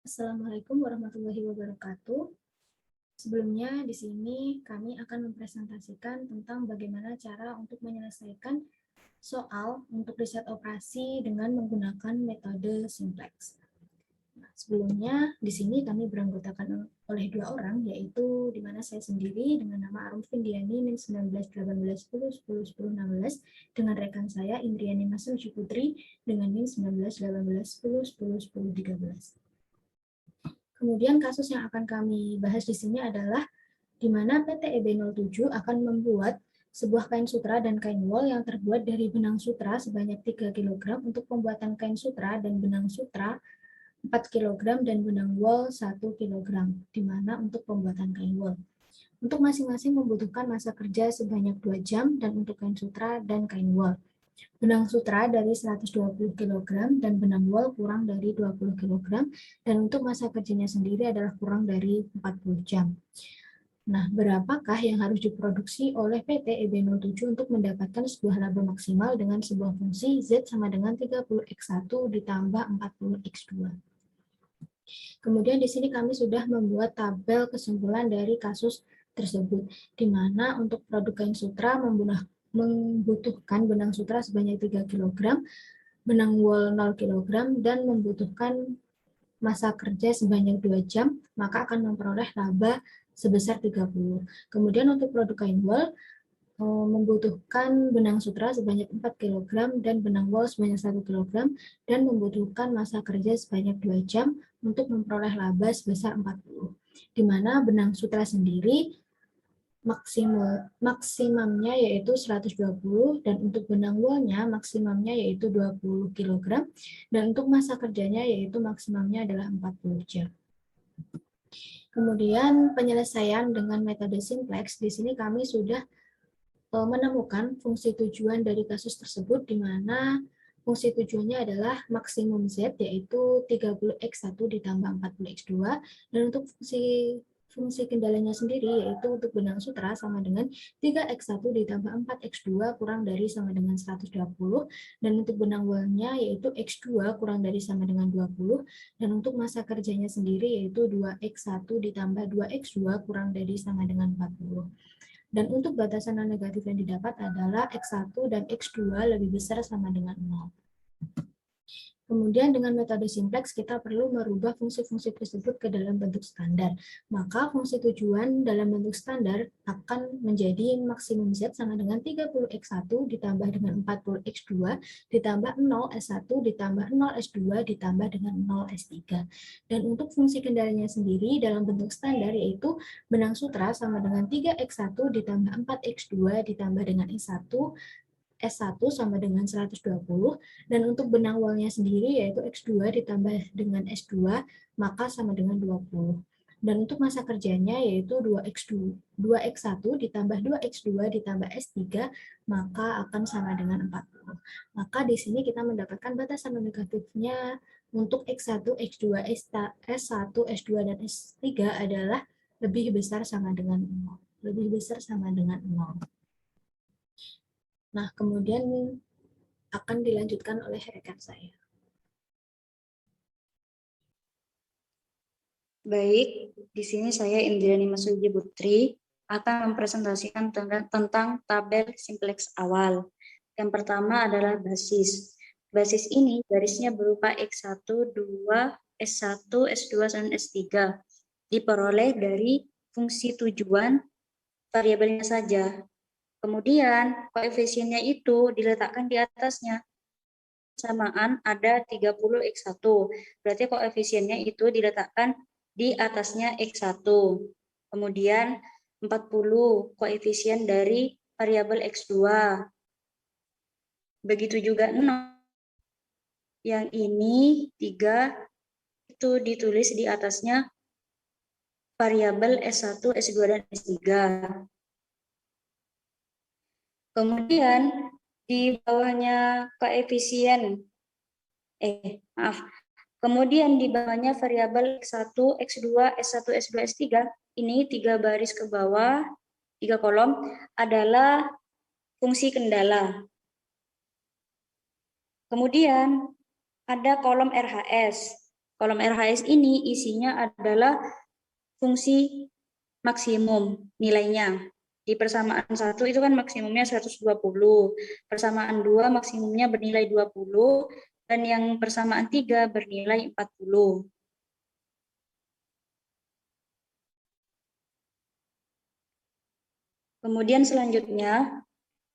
Assalamualaikum warahmatullahi wabarakatuh. Sebelumnya di sini kami akan mempresentasikan tentang bagaimana cara untuk menyelesaikan soal untuk riset operasi dengan menggunakan metode simplex. Nah, sebelumnya di sini kami beranggotakan oleh 2 orang, yaitu di mana saya sendiri dengan nama Arum Findiani NIM 19 18 10 10 10 16 dengan rekan saya Indriani Masuci Putri dengan NIM 19 18 10 10 10 13. Kemudian kasus yang akan kami bahas di sini adalah di mana PT EB07 akan membuat sebuah kain sutra dan kain wol yang terbuat dari benang sutra sebanyak 3 kg untuk pembuatan kain sutra dan benang sutra 4 kg dan benang wol 1 kg, di mana untuk pembuatan kain wol. Untuk masing-masing membutuhkan masa kerja sebanyak 2 jam dan untuk kain sutra dan kain wol. Benang sutra dari 120 kg dan benang wol kurang dari 20 kg dan untuk masa kerjanya sendiri adalah kurang dari 40 jam. Nah, berapakah yang harus diproduksi oleh PT EB07 untuk mendapatkan sebuah laba maksimal dengan sebuah fungsi Z sama dengan 30x1 ditambah 40x2. Kemudian di sini kami sudah membuat tabel kesimpulan dari kasus tersebut, di mana untuk produk kain sutra membutuhkan benang sutra sebanyak 3 kg, benang wol 0 kg, dan membutuhkan masa kerja sebanyak 2 jam, maka akan memperoleh laba sebesar 30. Kemudian untuk produk kain wol, membutuhkan benang sutra sebanyak 4 kg dan benang wol sebanyak 1 kg dan membutuhkan masa kerja sebanyak 2 jam untuk memperoleh laba sebesar 40. Di mana benang sutra sendiri maksimumnya yaitu 120 dan untuk benang wolnya maksimumnya yaitu 20 kg dan untuk masa kerjanya yaitu maksimumnya adalah 40 jam. Kemudian penyelesaian dengan metode simplex, di sini kami sudah menemukan fungsi tujuan dari kasus tersebut, di mana fungsi tujuannya adalah maksimum Z, yaitu 30x1 ditambah 40x2, dan untuk fungsi kendalanya sendiri, yaitu untuk benang sutra sama dengan 3x1 ditambah 4x2 kurang dari sama dengan 120, dan untuk benang wolnya yaitu x2 kurang dari sama dengan 20, dan untuk masa kerjanya sendiri yaitu 2x1 ditambah 2x2 kurang dari sama dengan 40. Dan untuk batasan non negatif yang didapat adalah X1 dan X2 lebih besar sama dengan 0. Kemudian dengan metode simplex kita perlu merubah fungsi-fungsi tersebut ke dalam bentuk standar. Maka fungsi tujuan dalam bentuk standar akan menjadi maksimum Z sama dengan 30x1 ditambah dengan 40x2 ditambah 0s1 ditambah 0s2 ditambah dengan 0s3. Dan untuk fungsi kendalinya sendiri dalam bentuk standar yaitu benang sutra sama dengan 3x1 ditambah 4x2 ditambah dengan S1 sama dengan 120, dan untuk benang wolnya sendiri yaitu X2 ditambah dengan S2, maka sama dengan 20. Dan untuk masa kerjanya yaitu 2x1 ditambah 2x2 ditambah S3, maka akan sama dengan 40. Maka di sini kita mendapatkan batasan negatifnya untuk X1, X2, S1, S2, dan S3 adalah lebih besar sama dengan 0. Lebih besar sama dengan 0. Nah, kemudian akan dilanjutkan oleh rekan saya. Baik, di sini saya Indriani Masuji Putri akan mempresentasikan tentang tabel simplex awal. Yang pertama adalah basis. Basis ini garisnya berupa X1, 2, S1, S2, dan S3. Diperoleh dari fungsi tujuan variabelnya saja. Kemudian koefisiennya itu diletakkan di atasnya. Samaan ada 30x1. Berarti koefisiennya itu diletakkan di atasnya x1. Kemudian 40 koefisien dari variabel x2. Begitu juga 0. Yang ini 3 itu ditulis di atasnya variabel S1, S2, dan S3. Kemudian di bawahnya koefisien kemudian di bawahnya variabel X1, X2, S1, S2, S3 ini 3 baris ke bawah, 3 kolom adalah fungsi kendala. Kemudian ada kolom RHS. Kolom RHS ini isinya adalah fungsi maksimum nilainya. Di persamaan 1 itu kan maksimumnya 120, persamaan 2 maksimumnya bernilai 20, dan yang persamaan 3 bernilai 40. Kemudian selanjutnya,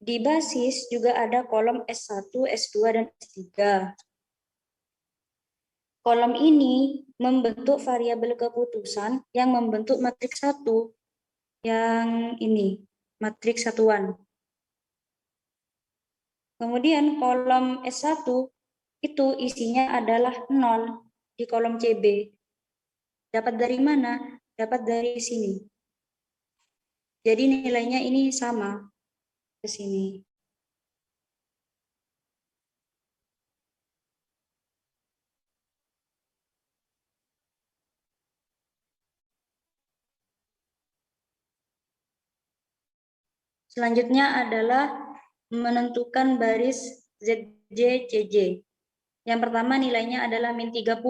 di basis juga ada kolom S1, S2, dan S3. Kolom ini membentuk variabel keputusan yang membentuk matriks 1, yang ini, matriks satuan. Kemudian kolom S1 itu isinya adalah 0 di kolom CB. Dapat dari mana? Dapat dari sini. Jadi nilainya ini sama ke sini. Selanjutnya adalah menentukan baris ZJ-CJ. Yang pertama nilainya adalah min 30,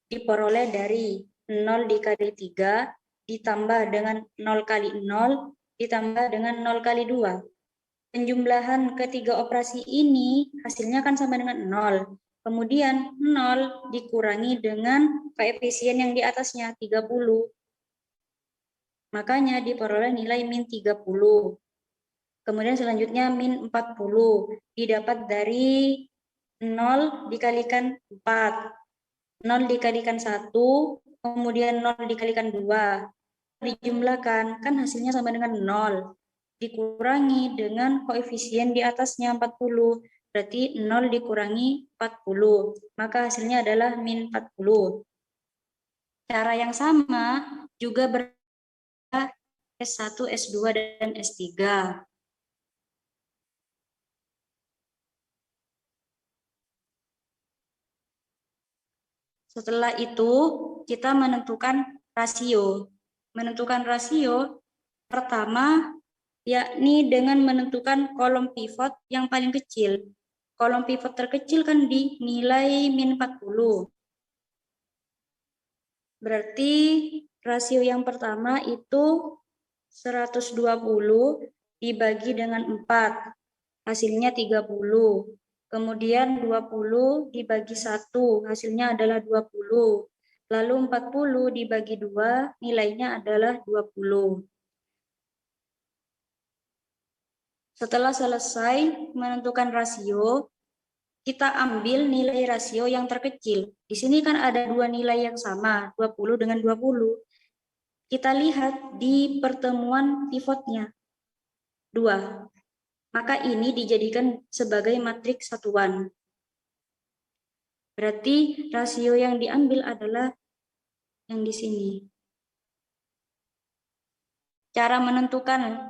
diperoleh dari 0 dikali 3, ditambah dengan 0 kali 0, ditambah dengan 0 kali 2. Penjumlahan ketiga operasi ini hasilnya kan sama dengan 0. Kemudian 0 dikurangi dengan koefisien yang di atasnya, 30. Makanya diperoleh nilai min 30. Kemudian selanjutnya min 40 didapat dari 0 dikalikan 4, 0 dikalikan 1, kemudian 0 dikalikan 2. Dijumlahkan, kan hasilnya sama dengan 0. Dikurangi dengan koefisien di atasnya 40, berarti 0 dikurangi 40, maka hasilnya adalah min 40. Cara yang sama juga berlaku S1, S2, dan S3. Setelah itu, kita menentukan rasio. Menentukan rasio pertama, yakni dengan menentukan kolom pivot yang paling kecil. Kolom pivot terkecil kan di nilai min 40. Berarti rasio yang pertama itu 120 dibagi dengan 4. Hasilnya 30. Kemudian 20 dibagi 1, hasilnya adalah 20. Lalu 40 dibagi 2, nilainya adalah 20. Setelah selesai menentukan rasio, kita ambil nilai rasio yang terkecil. Di sini kan ada dua nilai yang sama, 20 dengan 20. Kita lihat di pertemuan pivotnya, 2. Maka ini dijadikan sebagai matriks satuan. Berarti rasio yang diambil adalah yang di sini. Cara menentukan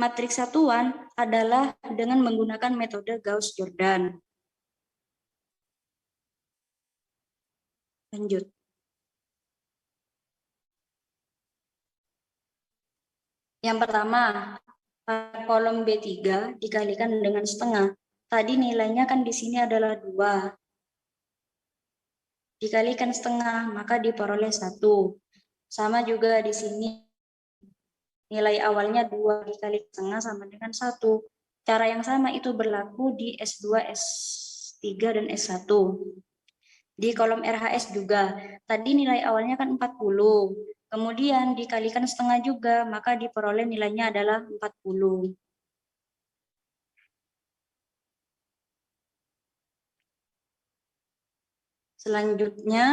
matriks satuan adalah dengan menggunakan metode Gauss-Jordan. Lanjut. Yang pertama, kolom B3 dikalikan dengan setengah. Tadi nilainya kan di sini adalah 2. Dikalikan setengah, maka diperoleh 1. Sama juga di sini. Nilai awalnya 2 dikali setengah sama dengan 1. Cara yang sama itu berlaku di S2, S3, dan S1. Di kolom RHS juga. Tadi nilai awalnya kan 40. Kemudian dikalikan setengah juga, maka diperoleh nilainya adalah 40. Selanjutnya,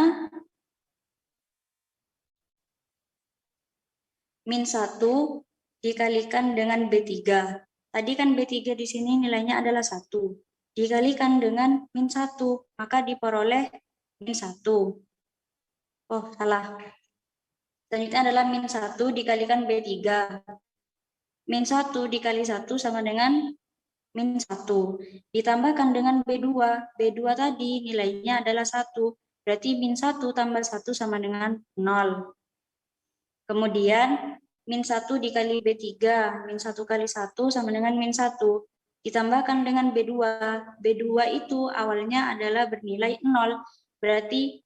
min 1 dikalikan dengan B3. Tadi kan B3 di sini nilainya adalah 1. Dikalikan dengan min 1, maka diperoleh min 1. Oh, salah. Selanjutnya adalah min 1 dikalikan B3. Min 1 dikali 1 sama dengan min 1. Ditambahkan dengan B2. B2 tadi nilainya adalah 1. Berarti min 1 tambah 1 sama dengan 0. Kemudian min 1 dikali B3. Min 1 kali 1 sama dengan min 1. Ditambahkan dengan B2. B2 itu awalnya adalah bernilai 0. berarti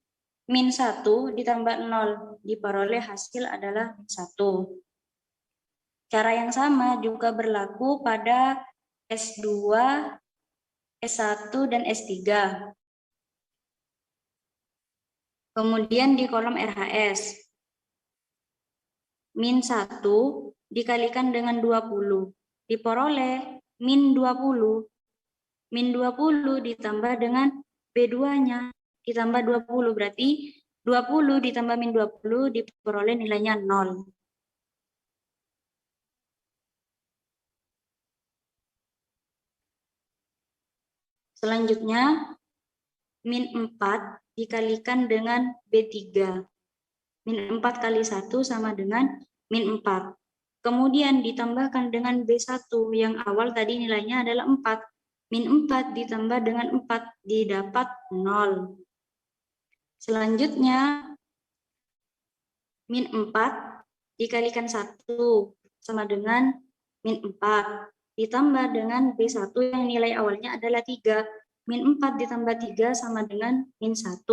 min 1 ditambah 0, diperoleh hasil adalah 1. Cara yang sama juga berlaku pada S2, S1, dan S3. Kemudian di kolom RHS, min 1 dikalikan dengan 20, diperoleh min 20. Min 20 ditambah dengan B2-nya, ditambah 20, berarti 20 ditambah min 20 diperoleh nilainya 0. Selanjutnya, min 4 dikalikan dengan B3. Min 4 kali 1 sama dengan min 4. Kemudian ditambahkan dengan B1 yang awal tadi nilainya adalah 4. Min 4 ditambah dengan 4 didapat 0. Selanjutnya, min 4 dikalikan 1 sama dengan min 4. Ditambah dengan B1 yang nilai awalnya adalah 3. Min 4 ditambah 3 sama dengan min 1.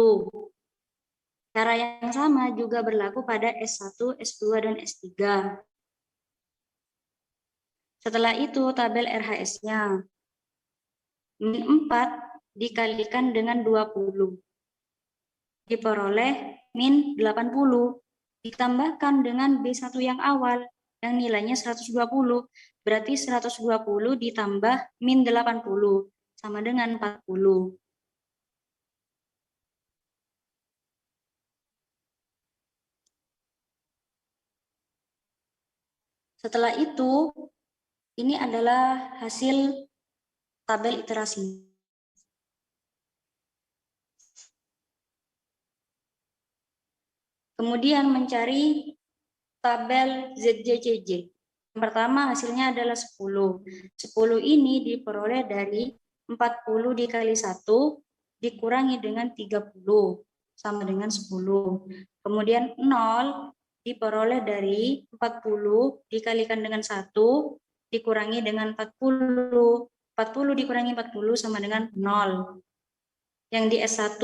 Cara yang sama juga berlaku pada S1, S2, dan S3. Setelah itu tabel RHS-nya. Min 4 dikalikan dengan 20. Diperoleh min 80. Ditambahkan dengan B1 yang awal yang nilainya 120. Berarti 120 ditambah min 80 sama dengan 40. Setelah itu, ini adalah hasil tabel iterasi. Kemudian mencari tabel ZJCJ. Yang pertama hasilnya adalah 10. 10 ini diperoleh dari 40 dikali 1 dikurangi dengan 30 sama dengan 10. Kemudian 0 diperoleh dari 40 dikalikan dengan 1 dikurangi dengan 40. 40 dikurangi 40 sama dengan 0. Yang di S1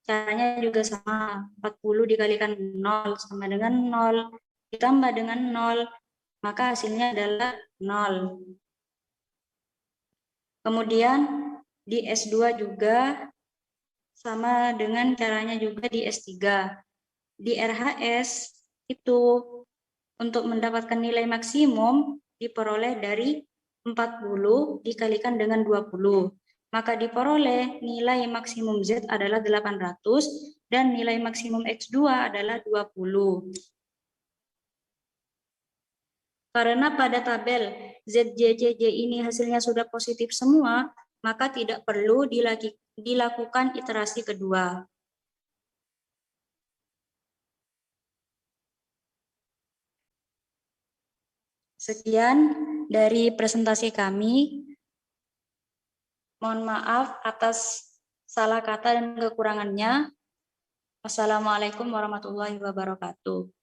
caranya juga sama, 40 dikalikan 0 sama dengan 0, ditambah dengan 0, maka hasilnya adalah 0. Kemudian di S2 juga sama dengan caranya juga di S3. Di RHS itu untuk mendapatkan nilai maksimum diperoleh dari 40 dikalikan dengan 20. Maka diperoleh nilai maksimum Z adalah 800 dan nilai maksimum X2 adalah 20. Karena pada tabel ZJCJ ini hasilnya sudah positif semua, maka tidak perlu dilakukan iterasi kedua. Sekian dari presentasi kami. Mohon maaf atas salah kata dan kekurangannya. Wassalamualaikum warahmatullahi wabarakatuh.